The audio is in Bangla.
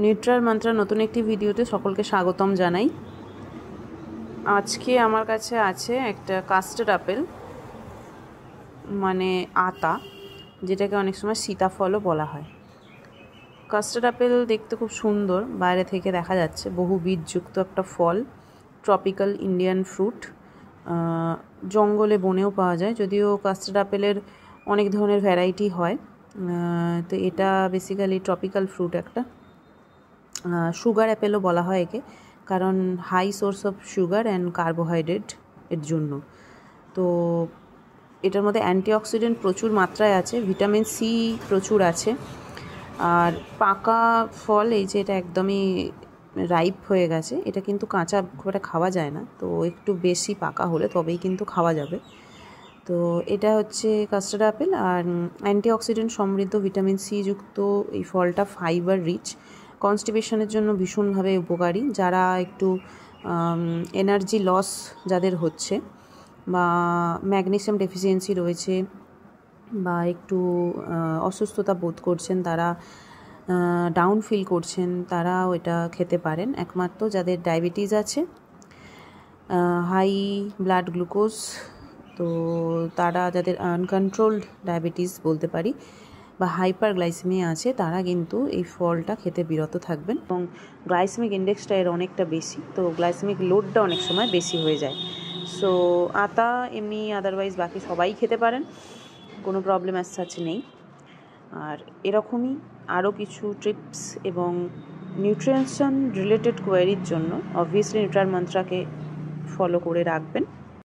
নিউট্রাল মান্ত্রা নতুন একটি ভিডিওতে সকলকে স্বাগতম জানাই। আজকে আমার কাছে আছে একটা কাস্টার্ড আপেল, মানে আতা, যেটাকে অনেক সময় সীতাফলও বলা হয়। কাস্টার্ড আপেল দেখতে খুব সুন্দর, বাইরে থেকে দেখা যাচ্ছে বহু বীজযুক্ত একটা ফল, ট্রপিক্যাল ইন্ডিয়ান ফ্রুট। জঙ্গলে বনেও পাওয়া যায়, যদিও কাস্টার্ড আপেলের অনেক ধরনের ভ্যারাইটি হয়। তো এটা বেসিক্যালি ট্রপিক্যাল ফ্রুট একটা। সুগার অ্যাপেলও বলা হয় একে, কারণ high source of sugar and carbohydrate এর জন্য। তো এটার মধ্যে অ্যান্টিঅক্সিডেন্ট প্রচুর মাত্রায় আছে, ভিটামিন সি প্রচুর আছে। আর পাকা ফল, এই যে এটা একদমই রাইপ হয়ে গেছে, এটা কিন্তু কাঁচা খুব একটা খাওয়া যায় না, তো একটু বেশি পাকা হলে তবেই কিন্তু খাওয়া যাবে। তো এটা হচ্ছে কাস্টার্ড আপেল, আর অ্যান্টিঅক্সিডেন্ট সমৃদ্ধ ভিটামিন সি যুক্ত এই ফলটা ফাইবার রিচ, কনস্টিপেশনের জন্য ভীষণভাবে উপকারী। যারা একটু এনার্জি লস যাদের হচ্ছে, বা ম্যাগনেসিয়াম ডেফিসিয়েন্সি রয়েছে, বা একটু অসুস্থতা বোধ করছেন, তারা ডাউন ফিল করছেন, তারাও এটা খেতে পারেন। একমাত্র যাদের ডায়াবেটিস আছে, হাই ব্লাড গ্লুকোজ, তো তারা, যাদের আনকন্ট্রোলড ডায়াবেটিস বলতে পারি, বা হাইপার গ্লাইসেমিয়া আছে, তারা কিন্তু এই ফলটা খেতে বিরত থাকবেন। এবং গ্লাইসেমিক ইন্ডেক্সটা এর অনেকটা বেশি, তো গ্লাইসেমিক লোডটা অনেক সময় বেশি হয়ে যায়। সো আতা এমনি আদারওয়াইজ বাকি সবাই খেতে পারেন, কোনো প্রবলেম অ্যাজ সাচ নেই। আর এরকমই আরও কিছু টিপস এবং নিউট্রিশন রিলেটেড কোয়ারির জন্য অবভিয়াসলি নিউট্রাল মান্ত্রাকে ফলো করে রাখবেন।